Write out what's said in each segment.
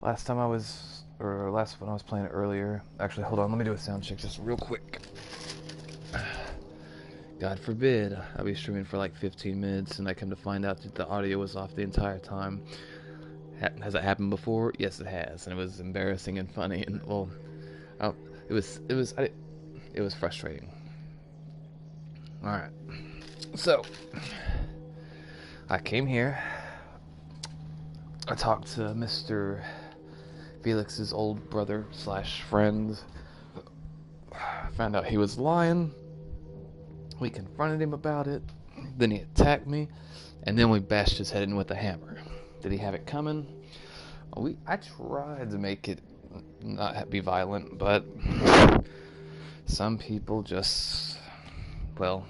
Last time I was, or last when I was playing it earlier. Actually, hold on, let me do a sound check just real quick. God forbid I'll be streaming for like 15 minutes and I come to find out that the audio was off the entire time. Has it happened before? Yes, it has, and it was embarrassing and funny. And well, oh, it was frustrating. All right, so I came here. I talked to Mr. Felix's old brother slash friend. Found out he was lying. We confronted him about it. Then he attacked me, and then we bashed his head in with a hammer. Did he have it coming? I tried to make it not be violent, but some people just, well,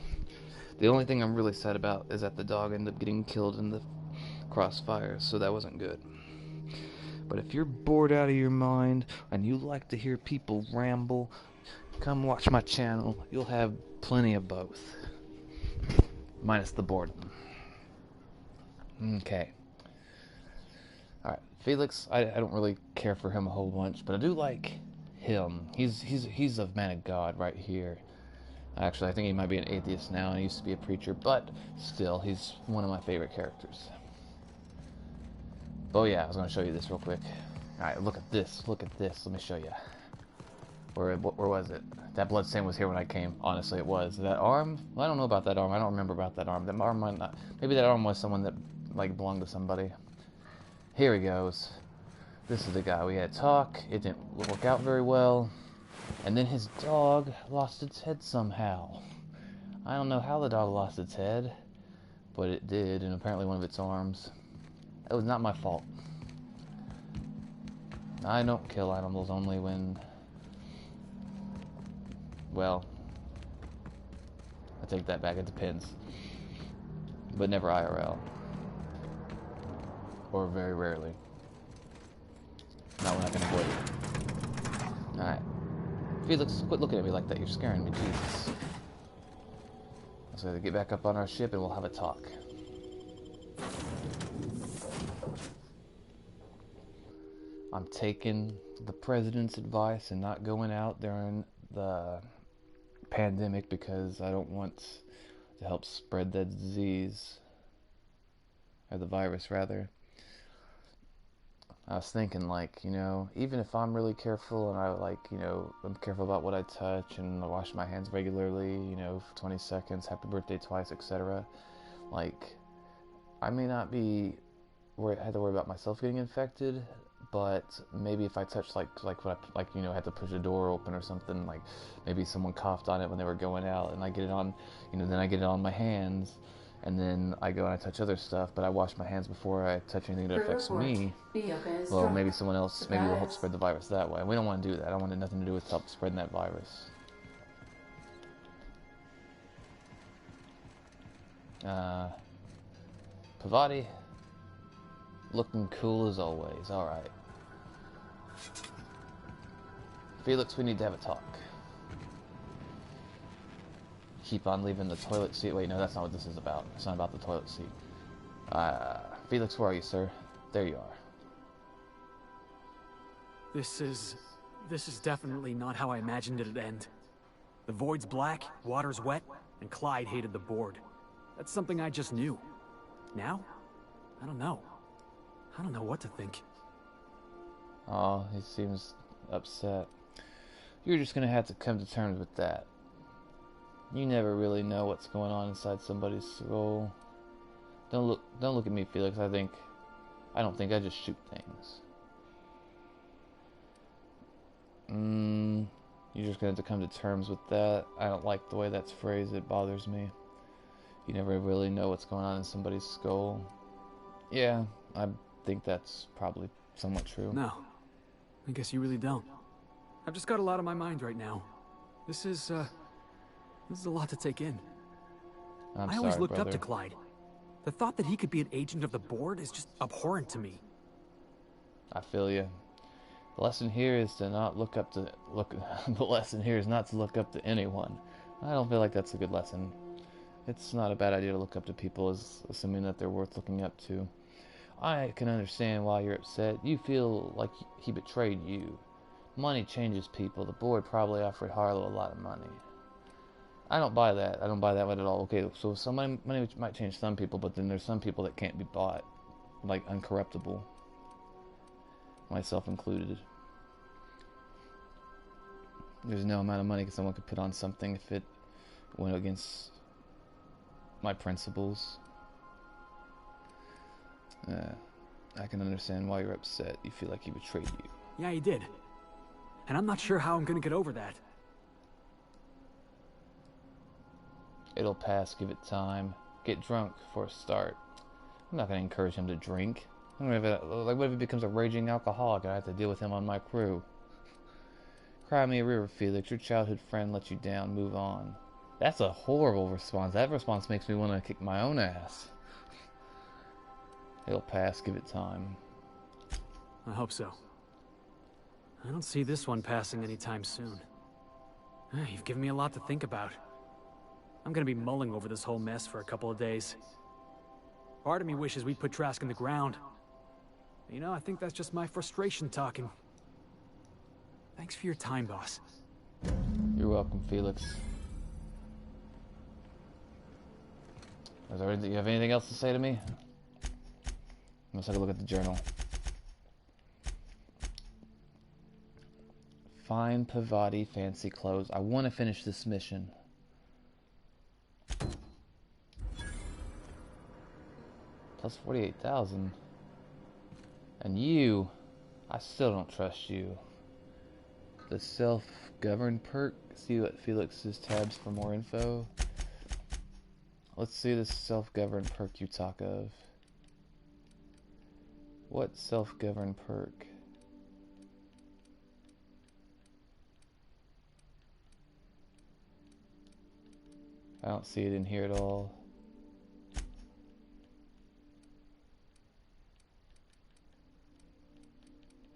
the only thing I'm really sad about is that the dog ended up getting killed in the crossfire, so that wasn't good. But if you're bored out of your mind and you like to hear people ramble, come watch my channel. You'll have plenty of both. Minus the boredom. Okay. Alright. Felix, I don't really care for him a whole bunch, but I do like him. He's a man of God right here. Actually, I think he might be an atheist now, and he used to be a preacher, but still, he's one of my favorite characters. Oh yeah, I was going to show you this real quick. Alright, look at this. Look at this. Let me show you. Where was it? That bloodstain was here when I came. Honestly, it was. That arm? Well, I don't know about that arm. I don't remember about that arm. That arm might not. Maybe that arm was someone that like belonged to somebody. Here he goes. This is the guy. We had talk. It didn't work out very well. And then his dog lost its head somehow. I don't know how the dog lost its head, but it did, and apparently one of its arms. It was not my fault. I don't kill animals only when, well, I take that back, it depends. But never IRL. Or very rarely. Not when I can avoid it. Alright. Felix, quit looking at me like that, you're scaring me, Jesus. Let's either get back up on our ship and we'll have a talk. I'm taking the president's advice and not going out during the pandemic because I don't want to help spread that disease. Or the virus, rather. I was thinking, like, you know, even if I'm really careful and I, like, you know, I'm careful about what I touch and I wash my hands regularly, you know, for 20 seconds, happy birthday twice, etc. Like, I may not be had to worry about myself getting infected, but maybe if I touch you know, had to push a door open or something, like maybe someone coughed on it when they were going out, and I get it on, you know, then I get it on my hands, and then I go and I touch other stuff, but I wash my hands before I touch anything that affects me. Well, maybe someone else, maybe will help spread the virus that way. We don't want to do that. I don't want nothing to do with help spreading that virus. Pavati, looking cool as always. Alright. Felix, we need to have a talk. Keep on leaving the toilet seat. Wait, no, that's not what this is about. It's not about the toilet seat. Felix, where are you, sir? There you are. This is definitely not how I imagined it'd end. The void's black, water's wet, and Clyde hated the board. That's something I just knew. Now? I don't know. I don't know what to think. Oh, he seems upset. You're just gonna have to come to terms with that. You never really know what's going on inside somebody's soul. Don't look at me, Felix. I don't think I just shoot things. You're just gonna have to come to terms with that. I don't like the way that's phrased. It bothers me. You never really know what's going on in somebody's skull. Yeah, I think that's probably somewhat true. No, I guess you really don't. I've just got a lot on my mind right now. This is a lot to take in. I always looked up to Clyde. The thought that he could be an agent of the board is just abhorrent to me. I feel you. The lesson here is to not look up to the lesson here is not to look up to anyone. I don't feel like that's a good lesson. It's not a bad idea to look up to people, assuming that they're worth looking up to. I can understand why you're upset. You feel like he betrayed you. Money changes people. The board probably offered Harlow a lot of money. I don't buy that. I don't buy that one at all. Okay, so some money might change some people, but then there's some people that can't be bought. Like uncorruptible. Myself included. There's no amount of money someone could put on something if it went against my principles. I can understand why you're upset. You feel like he betrayed you. Yeah, he did. And I'm not sure how I'm gonna get over that. It'll pass, give it time. Get drunk for a start. I'm not gonna encourage him to drink. What if he becomes a raging alcoholic and I have to deal with him on my crew? Cry me a river, Felix. Your childhood friend let you down. Move on. That's a horrible response. That response makes me want to kick my own ass. It'll pass, give it time. I hope so. I don't see this one passing anytime soon. You've given me a lot to think about. I'm gonna be mulling over this whole mess for a couple of days. Part of me wishes we'd put Trask in the ground. You know, I think that's just my frustration talking. Thanks for your time, boss. You're welcome, Felix. You have anything else to say to me? Let's take a look at the journal. Fine Pavati fancy clothes. I want to finish this mission. Plus 48,000. And you, I still don't trust you. The self-govern perk. See what Felix's tabs for more info. Let's see this self-govern perk you talk of. What self-govern perk? I don't see it in here at all.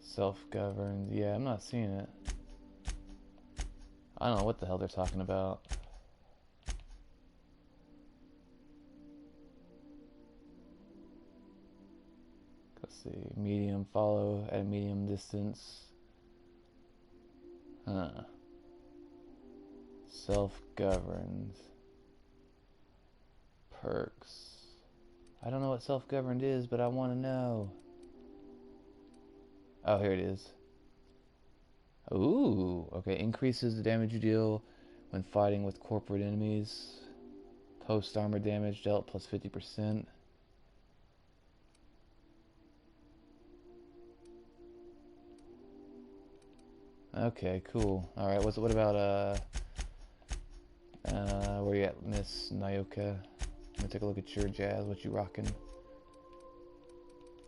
Self-governed. Yeah, I'm not seeing it. I don't know what the hell they're talking about. Let's see. Medium follow at a medium distance. Huh. Self-governed. Perks. I don't know what self-governed is, but I want to know. Oh, here it is. Ooh, okay. Increases the damage you deal when fighting with corporate enemies. Post armor damage dealt plus 50%. Okay, cool. All right. What about where you at, Miss Nyoka? Let me take a look at your jazz. What you rocking?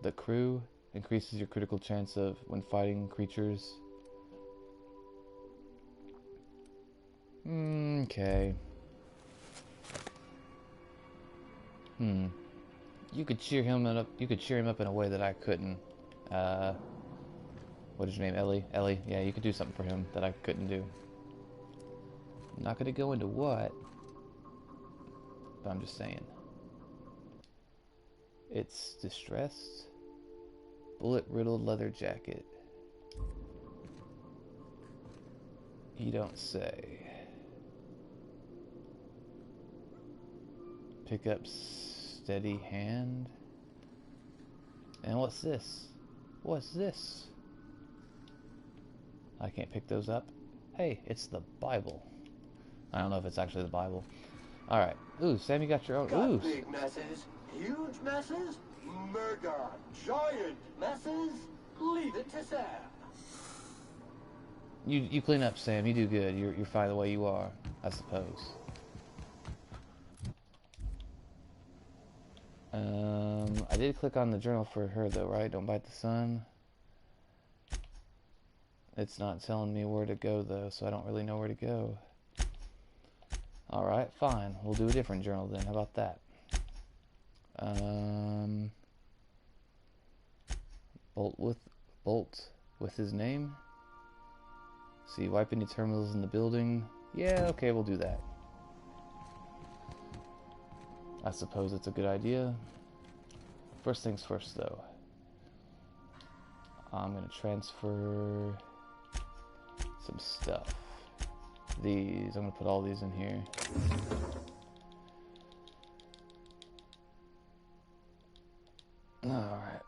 The crew increases your critical chance of when fighting creatures. Okay. You could cheer him up. You could cheer him up in a way that I couldn't. What is your name? Ellie? Ellie. Yeah, you could do something for him that I couldn't do. I'm not gonna go into what, but I'm just saying. It's distressed. Bullet-riddled leather jacket. You don't say. Pick up steady hand. And what's this? What's this? I can't pick those up. Hey, it's the Bible. I don't know if it's actually the Bible. Alright. Ooh, Sam, you got your own. Ooh. Big messes, huge messes, mega giant messes. Leave it to Sam. You clean up, Sam. You do good. You're fine the way you are, I suppose. I did click on the journal for her though, right? Don't bite the sun. It's not telling me where to go though, so I don't really know where to go. Alright, fine. We'll do a different journal then. How about that? Bolt with his name. See, wipe any terminals in the building. Yeah, okay, we'll do that. I suppose it's a good idea. first things first, though. I'm gonna transfer some stuff. These, I'm gonna put all these in here. Alright,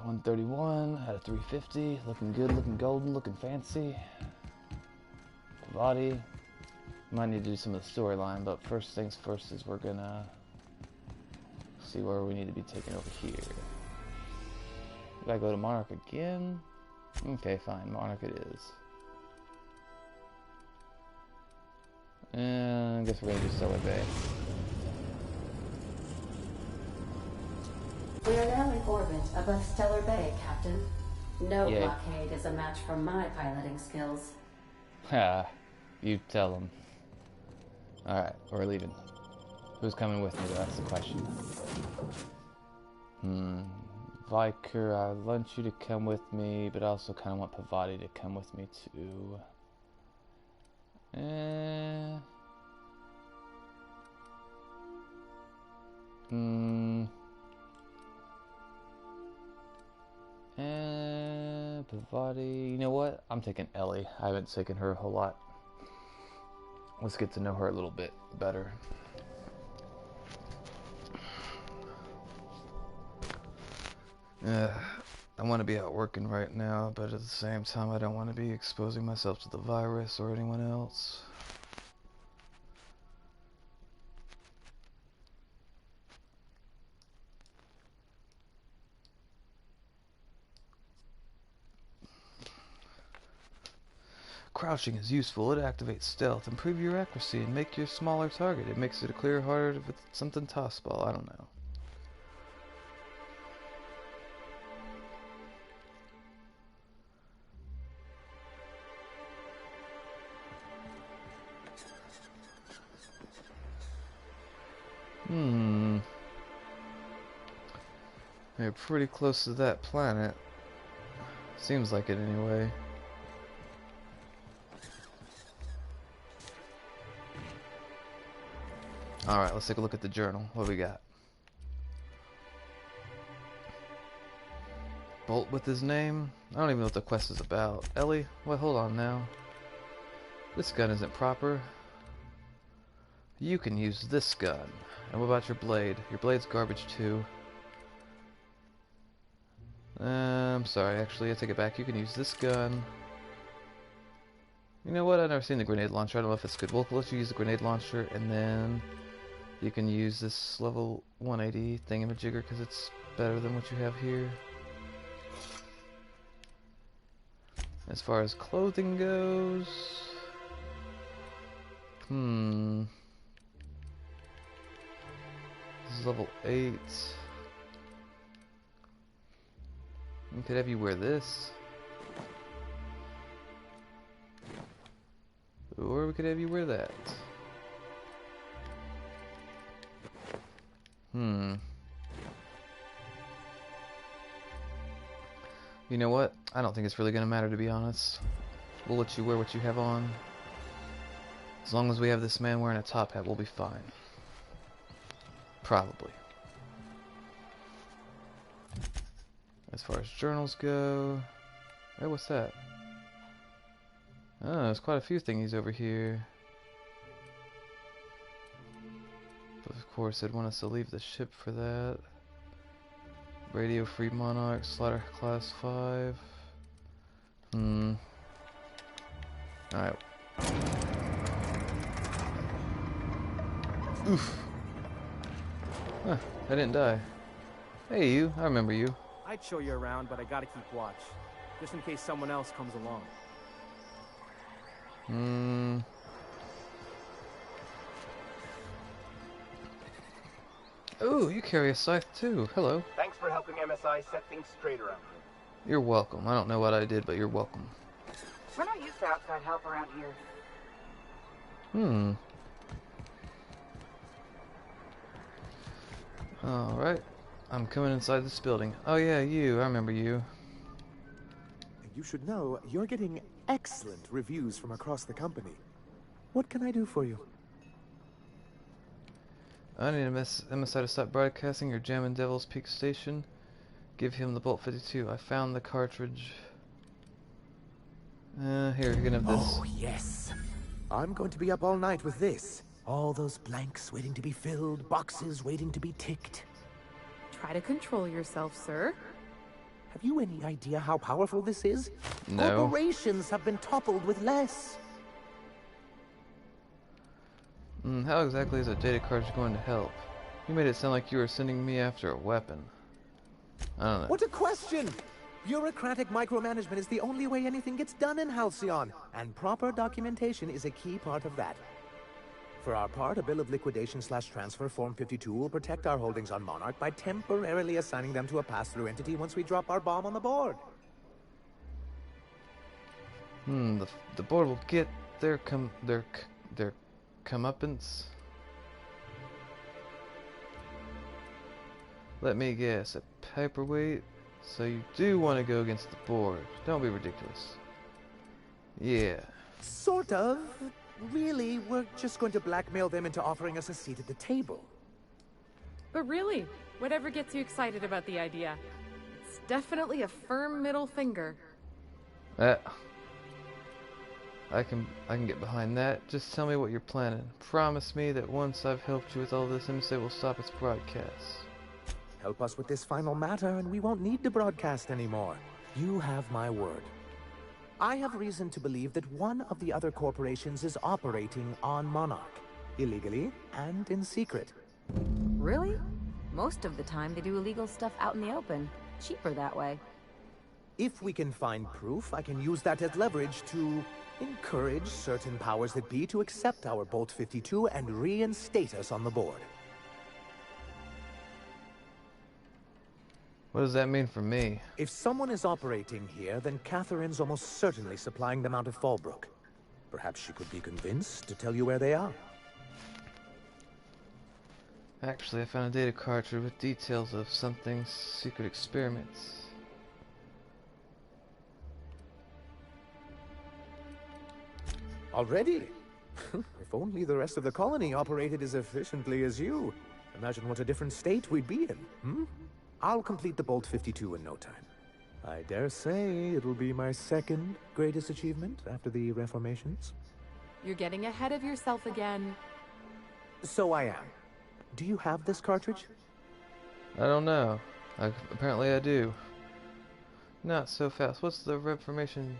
131 out of 350. Looking good, looking golden, looking fancy. Body. Might need to do some of the storyline, but first things first is we're gonna see where we need to be taken over here. Gotta go to Monarch again? Okay, fine, Monarch it is. And I guess we're gonna do Stellar Bay. We are now in orbit above Stellar Bay, Captain. No Yay. blockade is a match for my piloting skills. Ha, you tell them. Alright, we're leaving. Who's coming with me, that's the question. Viker, I want you to come with me, but I also kind of want Pavati to come with me too. Pavati, you know what? I'm taking Ellie. I haven't taken her a whole lot. Let's get to know her a little bit better. I want to be out working right now, but at the same time I don't want to be exposing myself to the virus or anyone else. Crouching is useful. It activates stealth, improve your accuracy, and make you a smaller target. It makes it a clear harder with something tossball. I don't know. They're pretty close to that planet. Seems like it anyway. Alright, let's take a look at the journal. What do we got? Bolt with his name? I don't even know what the quest is about. Ellie? What? Hold on now. This gun isn't proper. You can use this gun. And what about your blade? Your blade's garbage too. I'm sorry, actually, I take it back. You can use this gun. You know what? I've never seen the grenade launcher. I don't know if it's good. We'll let you use the grenade launcher, and then you can use this level 180 thingamajigger because it's better than what you have here. As far as clothing goes... This is level 8. We could have you wear this. Or we could have you wear that. You know what? I don't think it's really gonna matter, to be honest. We'll let you wear what you have on. As long as we have this man wearing a top hat, we'll be fine. Probably. As far as journals go... Hey, what's that? Oh, there's quite a few thingies over here. But of course, they'd want us to leave the ship for that. Radio Free Monarch, Slaughter Class 5. Alright. Oof. Huh, I didn't die. Hey, you. I remember you. I'd show you around, but I gotta keep watch. Just in case someone else comes along. Ooh, you carry a scythe too. Hello. Thanks for helping MSI set things straight around here. You're welcome. I don't know what I did, but you're welcome. We're not used to outside help around here. Alright. I'm coming inside this building. Oh yeah, you. I remember you. You should know, you're getting excellent reviews from across the company. What can I do for you? I need MSI to stop broadcasting your jam in Devil's Peak Station. Give him the Bolt 52. I found the cartridge. Here, you can have this. Oh, yes. I'm going to be up all night with this. All those blanks waiting to be filled, boxes waiting to be ticked. Try to control yourself, sir. Have you any idea how powerful this is? No. Corporations have been toppled with less. How exactly is a data cartridge going to help? You made it sound like you were sending me after a weapon. I don't know. What a question! Bureaucratic micromanagement is the only way anything gets done in Halcyon, and proper documentation is a key part of that. For our part, a bill of liquidation/transfer Form 52 will protect our holdings on Monarch by temporarily assigning them to a pass-through entity once we drop our bomb on the board. The board will get their comeuppance. Let me guess, a paperweight? So you do want to go against the board. Don't be ridiculous. Yeah. Sort of. Really, we're just going to blackmail them into offering us a seat at the table. But really, whatever gets you excited about the idea. It's definitely a firm middle finger. I can get behind that. Just tell me what you're planning. Promise me that once I've helped you with all this, MSA will stop its broadcasts. Help us with this final matter, and we won't need to broadcast anymore. You have my word. I have reason to believe that one of the other corporations is operating on Monarch, illegally and in secret. Really? Most of the time they do illegal stuff out in the open. Cheaper that way. If we can find proof, I can use that as leverage to encourage certain powers that be to accept our Bolt 52 and reinstate us on the board. What does that mean for me? If someone is operating here, then Catherine's almost certainly supplying them out of Fallbrook. Perhaps she could be convinced to tell you where they are. Actually, I found a data cartridge with details of something's secret experiments. Already? If only the rest of the colony operated as efficiently as you. Imagine what a different state we'd be in, hmm? I'll complete the Bolt 52 in no time. I dare say it'll be my second greatest achievement after the reformations. You're getting ahead of yourself again. So I am. Do you have this cartridge? I don't know. Apparently I do. Not so fast. What's the Reformation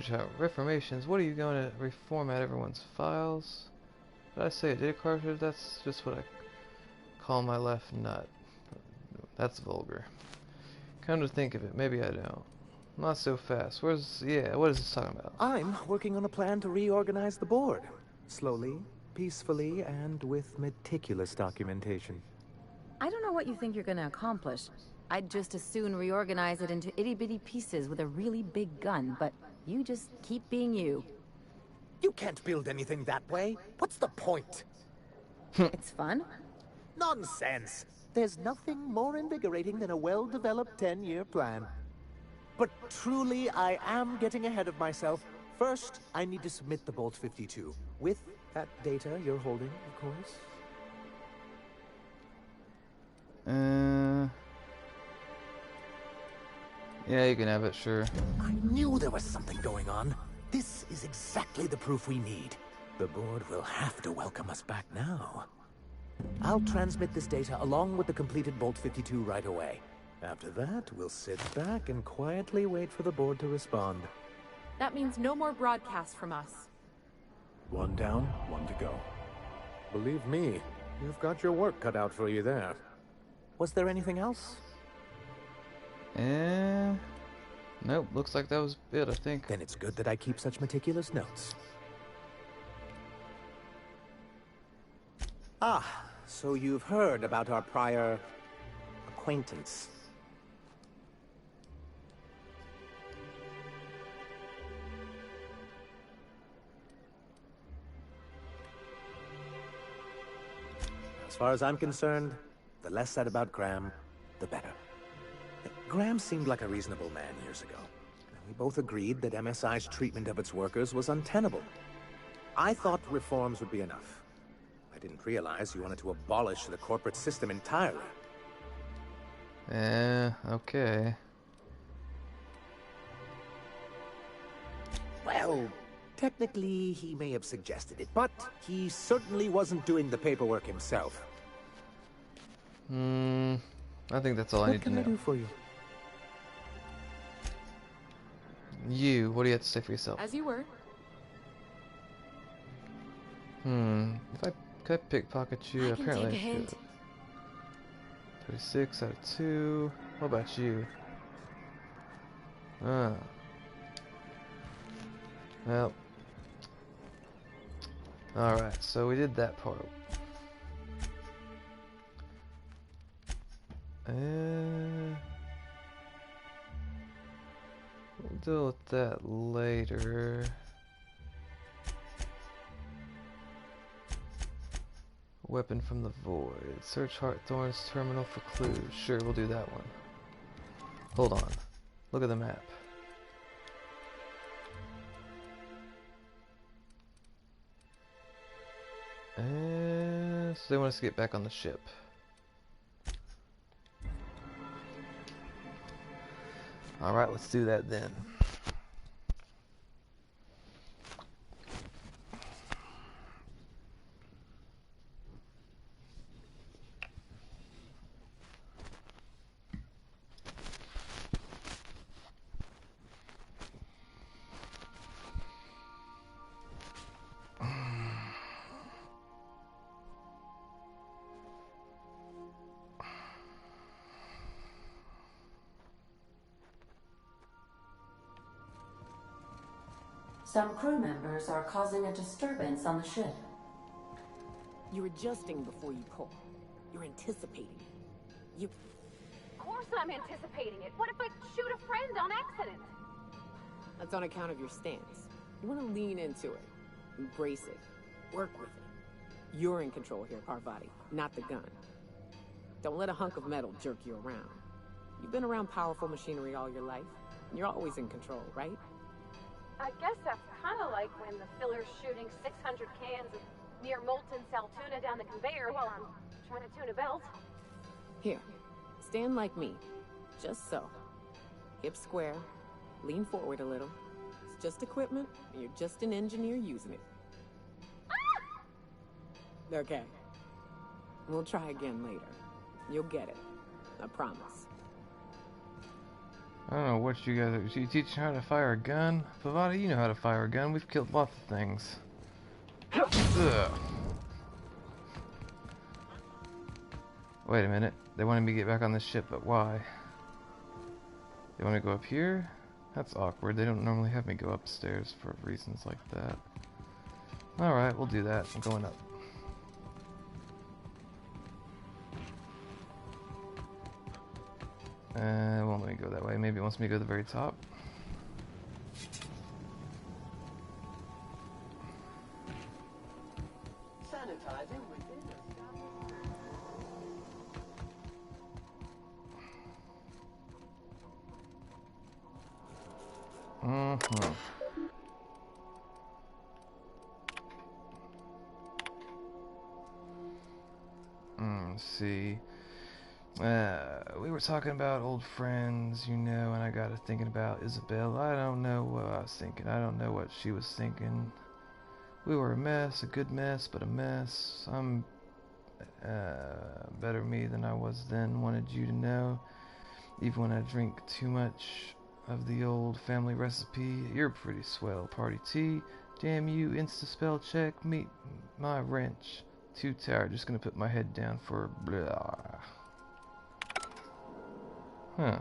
chart? Reformations? What are you going to reformat everyone's files? Did I say a data cartridge? That's just what I call my left nut. That's vulgar. Come to think of it, maybe I don't. Not so fast. What is this talking about? I'm working on a plan to reorganize the board. Slowly, peacefully, and with meticulous documentation. I don't know what you think you're gonna accomplish. I'd just as soon reorganize it into itty-bitty pieces with a really big gun, but you just keep being you. You can't build anything that way. What's the point? It's fun. Nonsense! There's nothing more invigorating than a well-developed 10-year plan. But truly, I am getting ahead of myself. First, I need to submit the Bolt 52. With that data you're holding, of course. Yeah, you can have it, sure. I knew there was something going on. This is exactly the proof we need. The board will have to welcome us back now. I'll transmit this data along with the completed Bolt 52 right away. After that, we'll sit back and quietly wait for the board to respond. That means no more broadcasts from us. One down, one to go. Believe me, you've got your work cut out for you there. Was there anything else? Nope, looks like that was it, I think. Then it's good that I keep such meticulous notes. Ah, so you've heard about our prior acquaintance. As far as I'm concerned, the less said about Graham, the better. Graham seemed like a reasonable man years ago. We both agreed that MSI's treatment of its workers was untenable. I thought reforms would be enough. I didn't realize you wanted to abolish the corporate system entirely. Okay. Well, technically, he may have suggested it, but he certainly wasn't doing the paperwork himself. I think that's all I need to know. What can I do for you? You, what do you have to say for yourself? As you were. Could I pickpocket you? I can Apparently take a I could. hint. 36 out of 2. What about you? Well. Alright, so we did that part. We'll deal with that later. Weapon from the void. Search Hartthorn's terminal for clues. Sure, we'll do that one. Hold on. Look at the map. So they want us to get back on the ship. Alright, let's do that then. Some crew members are causing a disturbance on the ship. You're adjusting before you pull. You're anticipating. You... Of course I'm anticipating it. What if I shoot a friend on accident? That's on account of your stance. You want to lean into it. Embrace it. Work with it. You're in control here, Parvati, not the gun. Don't let a hunk of metal jerk you around. You've been around powerful machinery all your life, and you're always in control, right? I guess that's kind of like when the filler's shooting 600 cans of near molten sal tuna down the conveyor while I'm trying to tune a belt. Here, stand like me. Just so. Hips square. Lean forward a little. It's just equipment, and you're just an engineer using it. Ah! Okay. We'll try again later. You'll get it. I promise. I don't know what you guys are. You teaching how to fire a gun? Parvati, you know how to fire a gun. We've killed lots of things. Ugh. Wait a minute. They wanted me to get back on this ship, but why? They want to go up here? That's awkward. They don't normally have me go upstairs for reasons like that. Alright, we'll do that. I'm going up. It won't let me go that way. Maybe it wants me to go to the very top. Sanitizing within Let's see. We were talking about old friends, you know, and I got to thinking about Isabel. I don't know what I was thinking. I don't know what she was thinking. We were a mess, a good mess, but a mess. I'm better me than I was then. Wanted you to know, even when I drink too much of the old family recipe. You're pretty swell. Party tea. Damn you, insta spell check. Meet my wrench. Too tired. Just gonna put my head down for blah. Huh.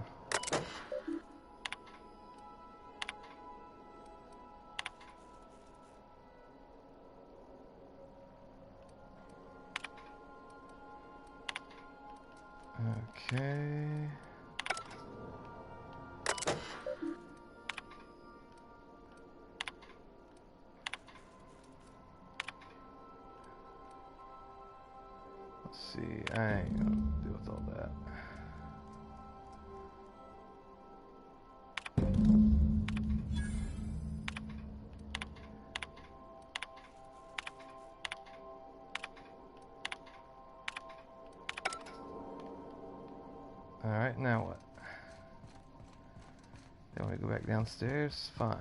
Okay. Let's see. I ain't gonna deal with all that. Alright, downstairs? Fine.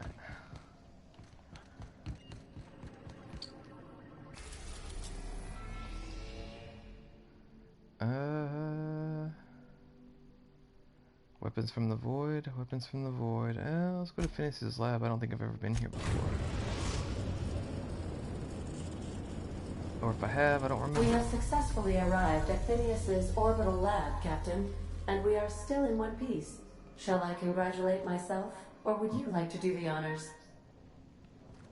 Weapons from the void, weapons from the void. Let's go to Phineas's lab. I don't think I've ever been here before. Or if I have, I don't remember. We have successfully arrived at Phineas's orbital lab, Captain, and we are still in one piece. Shall I congratulate myself, or would you like to do the honors?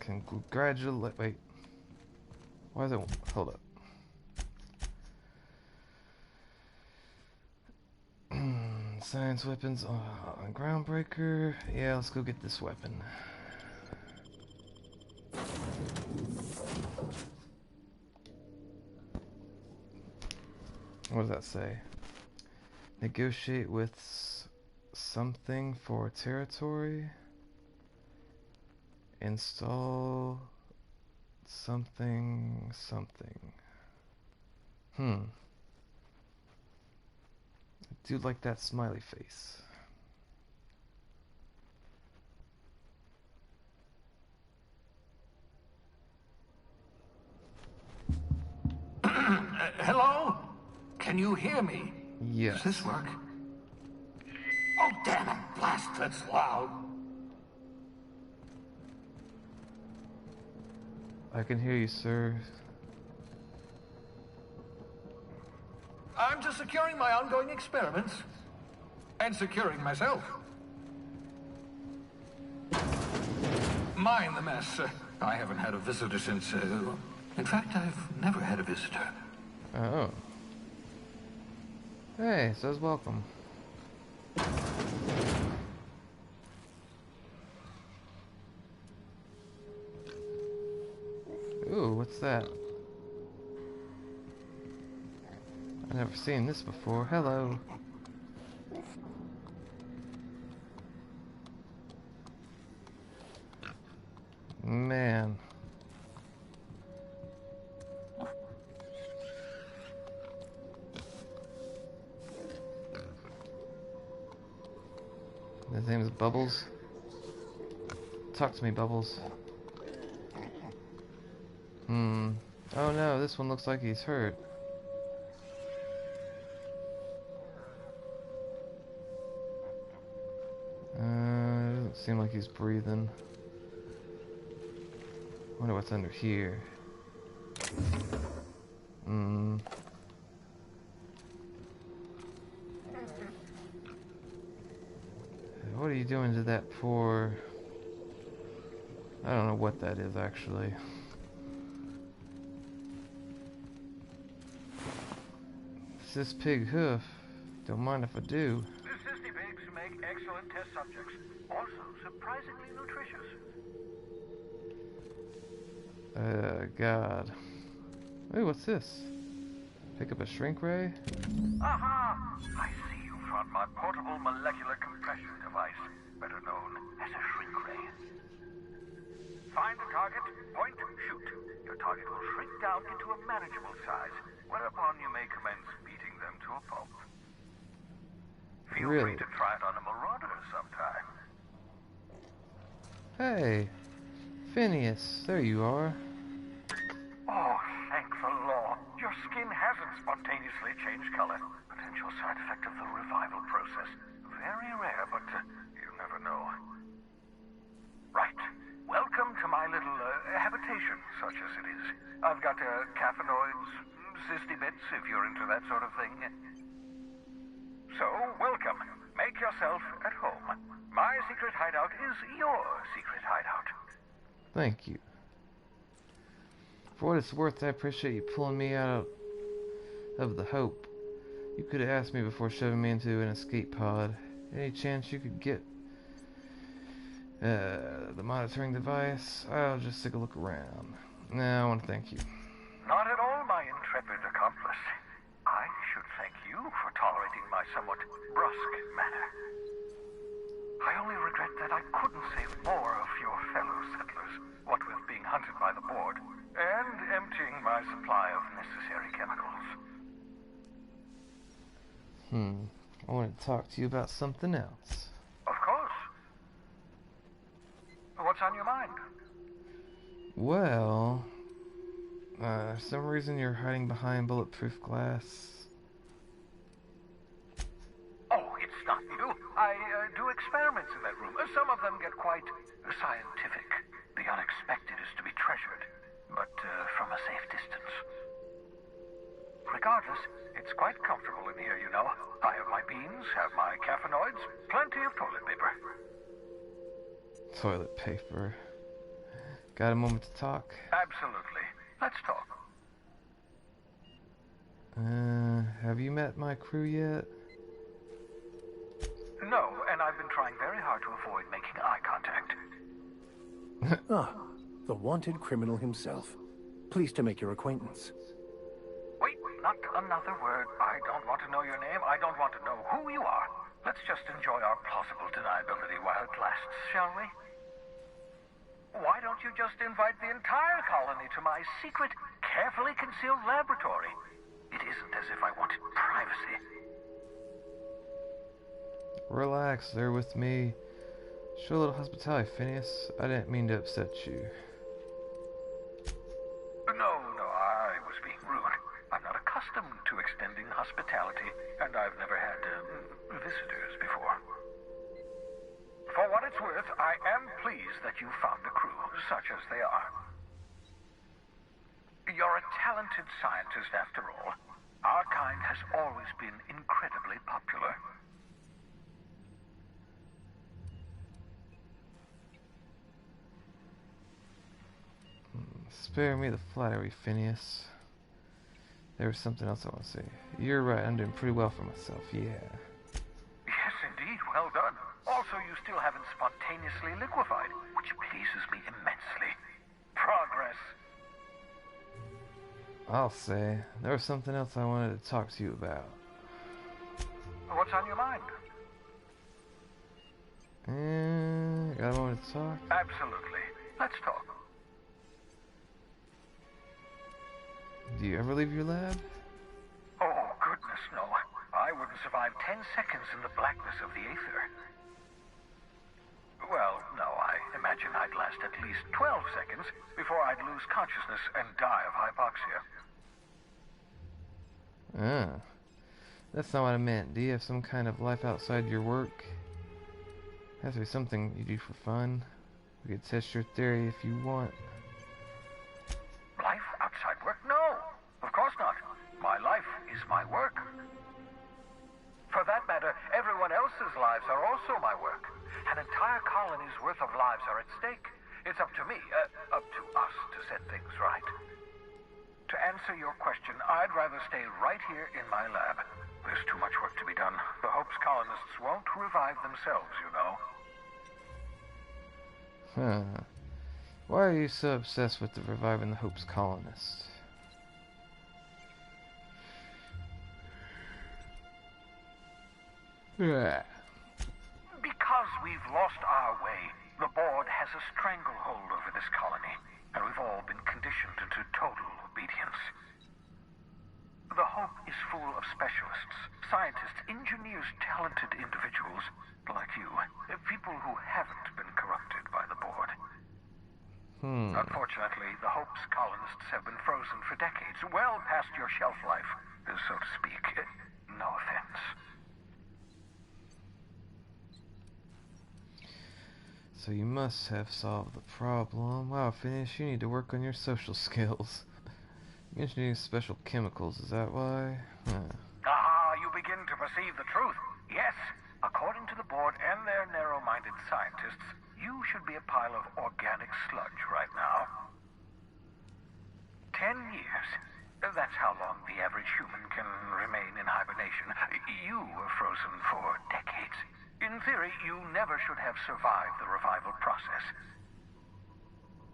Congratulate. Wait. Why is it? Hold up. Science weapons on Groundbreaker. Yeah, let's go get this weapon. What does that say? Negotiate with something for territory. Install something. I do like that smiley face. Hello? Can you hear me? Yes. Does this work? Oh, damn it! Blast, that's loud. I can hear you, sir. I'm just securing my ongoing experiments. And securing myself. Mind the mess. I haven't had a visitor since... in fact, I've never had a visitor. Oh. Hey, says welcome. Ooh, what's that? I've never seen this before. Hello. Man. His name is Bubbles. Talk to me, Bubbles. Oh no, this one looks like he's hurt. Doesn't seem like he's breathing. Wonder what's under here. What are you doing to that poor... I don't know what that is, actually. It's this pig hoof. Don't mind if I do. The Sisty pigs make excellent test subjects. Also surprisingly nutritious. God. Hey, what's this? Pick up a shrink ray? Aha! I see you found my portable molecular compression device, better known as a shrink ray. Find the target, point, shoot. Your target will shrink down into a manageable size, whereupon you may commence beating them to a pulp. Feel free to try it on a marauder sometime. Hey, Phineas, there you are. Oh, thank the law. Your skin hasn't spontaneously changed color. Potential side effect of the revival process. Very rare, but you never know. Right. Welcome to my little habitation, such as it is. I've got caffeinoids, cysty bits, if you're into that sort of thing. So, welcome. Make yourself at home. My secret hideout is your secret hideout. Thank you. For what it's worth, I appreciate you pulling me out of the Hope. You could have asked me before shoving me into an escape pod. Any chance you could get the monitoring device? I'll just take a look around. I want to thank you. Not at all, my intrepid accomplice. I should thank you for tolerating my somewhat brusque manner. I only regret that I couldn't save more of your fellow settlers, what with being hunted by the board, and emptying my supply of necessary chemicals. I want to talk to you about something else. Of course. What's on your mind? Well, for some reason you're hiding behind bulletproof glass. Oh, it's not you. I do experiments in that room. Some of them get quite scientific. The unexpected is to be treasured, but from a safe distance. Regardless, it's quite comfortable in here, you know. I have my beans, have my caffeinoids, plenty of toilet paper. Toilet paper. Got a moment to talk? Absolutely. Let's talk. Have you met my crew yet? No, and I've been trying very hard to avoid making eye contact. Ah, the wanted criminal himself. Pleased to make your acquaintance. Wait, not another word. I don't want to know your name. I don't want to know who you are. Let's just enjoy our plausible deniability while it lasts, shall we? Why don't you just invite the entire colony to my secret, carefully concealed laboratory? It isn't as if I wanted privacy. Relax, they're with me. Show a little hospitality, Phineas. I didn't mean to upset you. No, I was being rude. I'm not accustomed to extending hospitality, and I've never had visitors before. For what it's worth, I am pleased that you found a crew, such as they are. You're a talented scientist, after all. Our kind has always been incredibly popular. Spare me the flattery, Phineas. There was something else I want to say. You're right, I'm doing pretty well for myself, yeah. Yes, indeed, well done. Also, you still haven't spontaneously liquefied, which pleases me immensely. Progress. I'll say. There was something else I wanted to talk to you about. What's on your mind? Got a moment to talk? Absolutely. Let's talk. Do you ever leave your lab? Oh, goodness, no. I wouldn't survive 10 seconds in the blackness of the aether. Well, no, I imagine I'd last at least 12 seconds before I'd lose consciousness and die of hypoxia. That's not what I meant. Do you have some kind of life outside your work? Has to be something you do for fun. We could test your theory if you want. Life outside work? No, of course not. My life is my work. For that matter, everyone else's lives are also my work. An entire colony's worth of lives are at stake. It's up to me, up to us to set things right. To answer your question, I'd rather stay right here in my lab. There's too much work to be done. The Hope's colonists won't revive themselves, you know. Why are you so obsessed with the reviving the Hope's colonists? Because we've lost our way. The board has a stranglehold over this colony, and we've all been conditioned into total obedience. The Hope is full of specialists, scientists, engineers, talented individuals like you. People who haven't been corrupted by the board. Unfortunately, the Hope's colonists have been frozen for decades, well past your shelf life, so to speak. No offense. So you must have solved the problem. Wow, Phineas, you need to work on your social skills. You're engineering special chemicals, is that why? You begin to perceive the truth. Yes, according to the board and their narrow-minded scientists, you should be a pile of organic sludge right now. 10 years. That's how long the average human can remain in hibernation. You were frozen for decades. In theory, you never should have survived the revival process.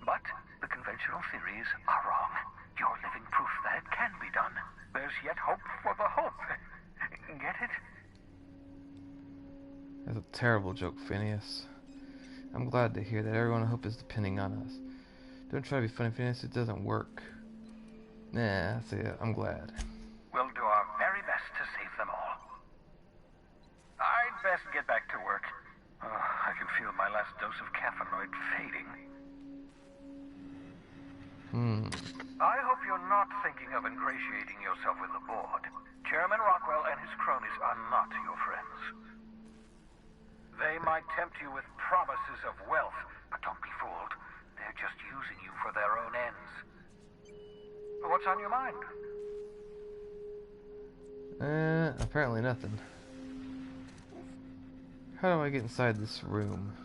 But the conventional theories are wrong. You're living proof that it can be done. There's yet hope for the Hope. Get it? That's a terrible joke, Phineas. I'm glad to hear that everyone at Hope is depending on us. Don't try to be funny, Phineas. It doesn't work. Nah, I'm glad. We'll do our very best to save them all. I'd best get back to work. I can feel my last dose of caffeinoid fading. I hope you're not thinking of ingratiating yourself with the board. Chairman Rockwell and his cronies are not your friends. They might tempt you with promises of wealth, but don't be fooled. They're just using you for their own ends. What's on your mind? Apparently nothing. How do I get inside this room?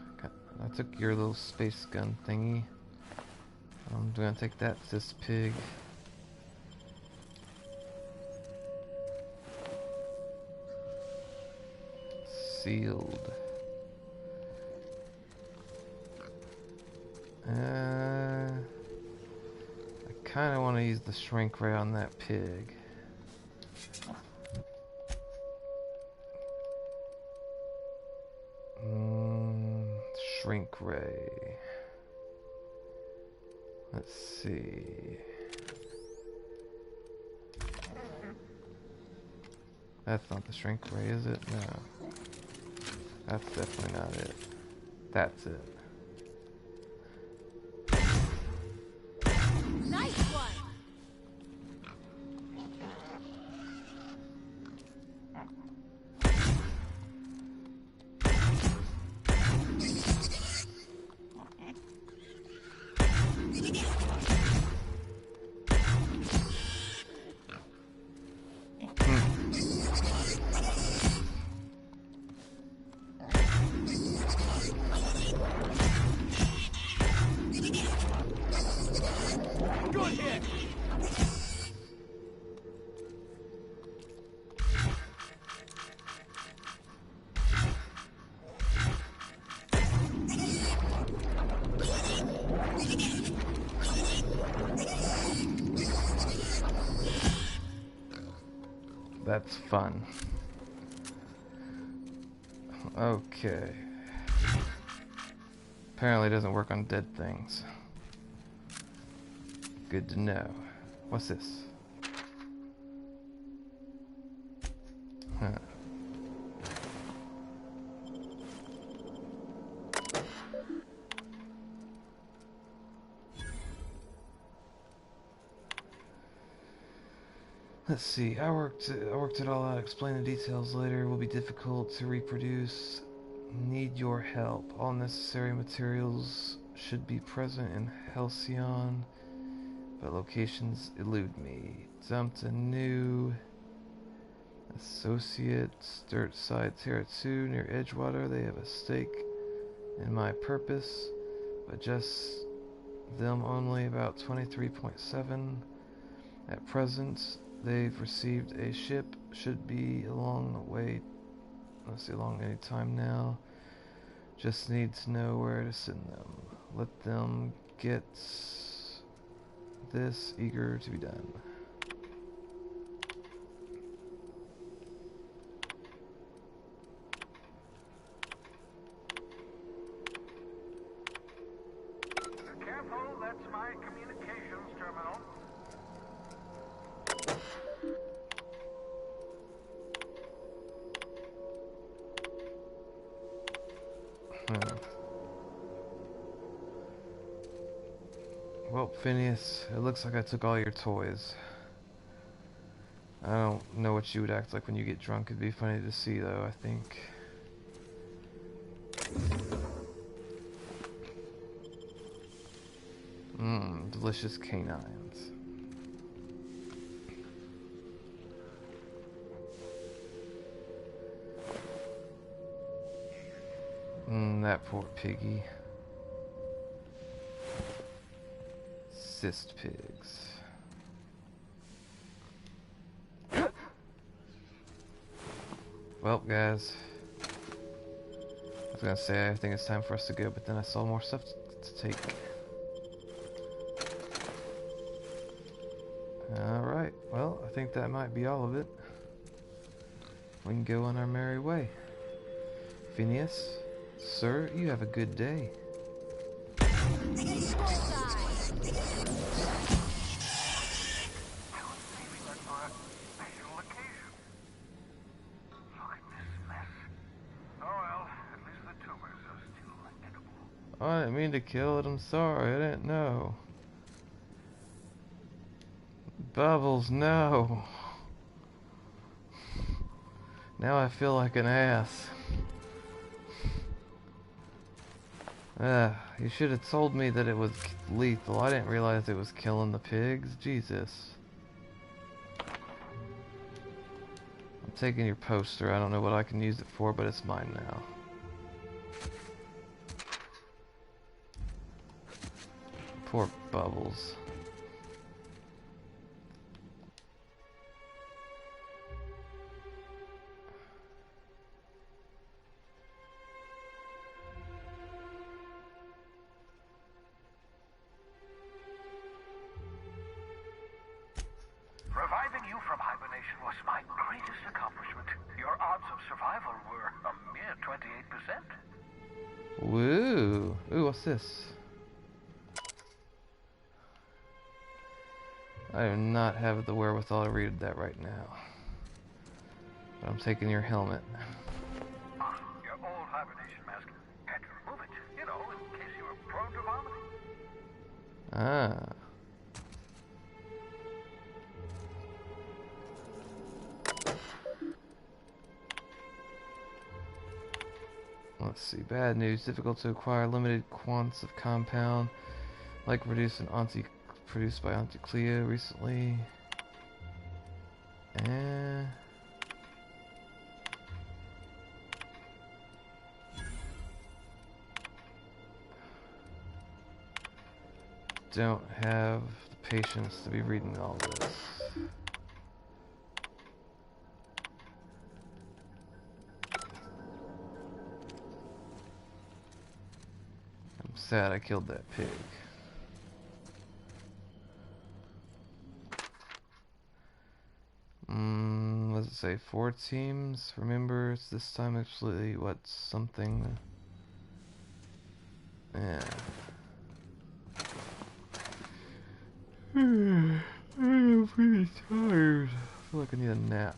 I took your little space gun thingy. I'm gonna take that, this pig. Sealed. I kinda wanna use the shrink ray on that pig. Shrink ray. Let's see. That's not the shrink ray, is it? No. That's definitely not it. That's it. Nice one. That's fun. Okay. Apparently it doesn't work on dead things. Good to know. What's this? Huh. Let's see, I worked it all out. Explain the details later. Will be difficult to reproduce. Need your help. All necessary materials should be present in Halcyon, but locations elude me. Dumped a new associate, Dirtside Terra 2 near Edgewater. They have a stake in my purpose, but just them only about 23.7 at present. They've received a ship, should be along the way, let's see, along any time now. Just need to know where to send them. Let them get this, eager to be done. Careful, that's my communications terminal. Well, Phineas, it looks like I took all your toys. I don't know what you would act like when you get drunk. It'd be funny to see, though, I think. Delicious canines. That poor piggy. Cyst pigs. Well, guys. I was gonna say I think it's time for us to go, but then I saw more stuff to take. Alright, well, I think that might be all of it. We can go on our merry way. Phineas, sir, you have a good day. Oh well, at least the tumors are still mean to kill it. I'm sorry. I didn't know. Bubbles, no. Now I feel like an ass. You should have told me that it was lethal. I didn't realize it was killing the pigs. Jesus. I'm taking your poster. I don't know what I can use it for, but it's mine now. Poor Bubbles. Reviving you from hibernation was my greatest accomplishment. Your odds of survival were a mere 28%. Woo! Ooh, what's this? I do not have the wherewithal to read that right now. But I'm taking your helmet. Your old hibernation mask. Had to remove it, you know, in case you were prone to vomiting. Ah. Let's see. Bad news. Difficult to acquire. Limited quants of compound. Like produced by Auntie Cleo recently. Don't have the patience to be reading all this. I'm sad I killed that pig. What does it say? 4 teams? Remember, it's this time actually, what, something? Yeah. I'm pretty tired. I feel like I need a nap.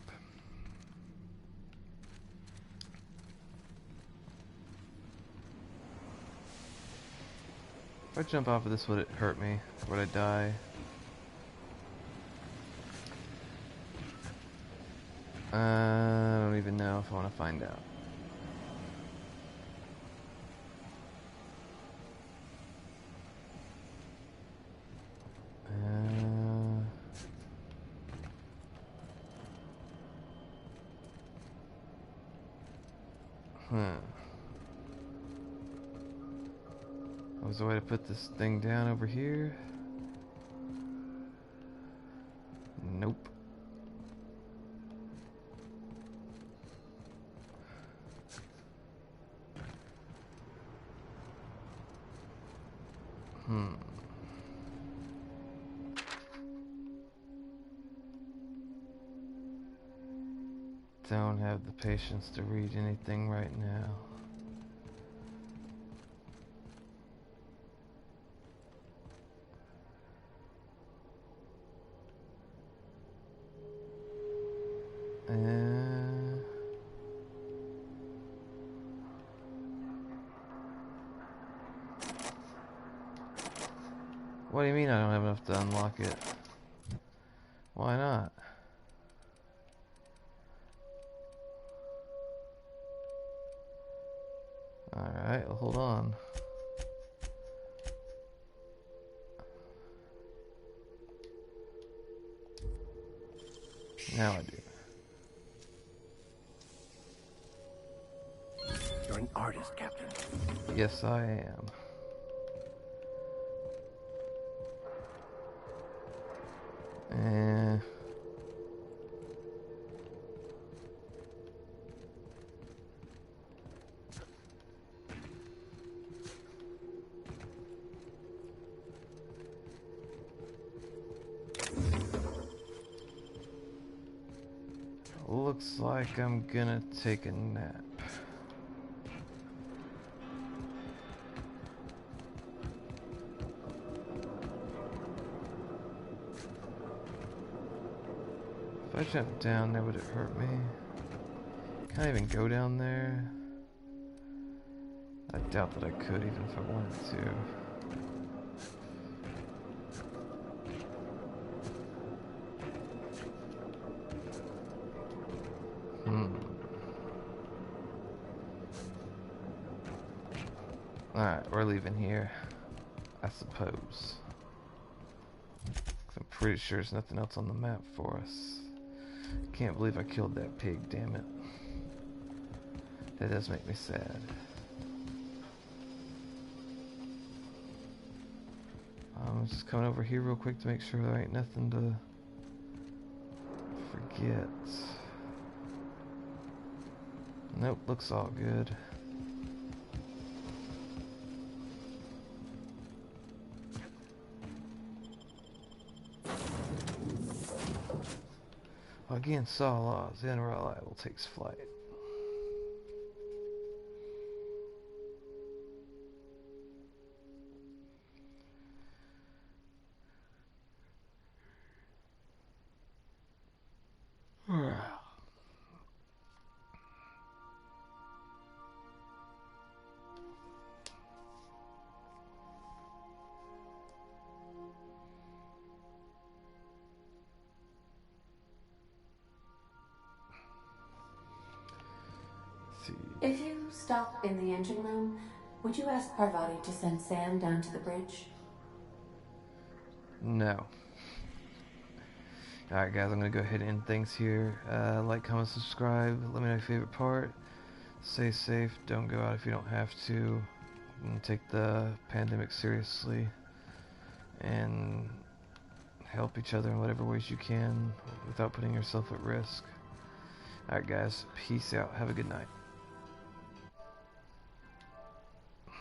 If I jump off of this, would it hurt me? Would I die? I don't even know if I want to find out. Was there a way to put this thing down over here? Nope. Don't have the patience to read anything right now. What do you mean I don't have enough to unlock it? Why not? Alright, well, hold on. Now I do. You're an artist, Captain. Yes, I am. Looks like I'm gonna take a nap. If I jump down there, would it hurt me? Can't even go down there. I doubt that I could, even if I wanted to. Alright, we're leaving here, I suppose. I'm pretty sure there's nothing else on the map for us. Can't believe I killed that pig, damn it. That does make me sad. I'm just coming over here real quick to make sure there ain't nothing to forget. Nope, looks all good. Again, Saw laws, the unreliable takes flight. If you stop in the engine room, would you ask Parvati to send Sam down to the bridge? No. Alright guys, I'm gonna go ahead and end things here. Like, comment, subscribe, let me know your favorite part. Stay safe, don't go out if you don't have to. And take the pandemic seriously. And help each other in whatever ways you can without putting yourself at risk. Alright guys, peace out, have a good night.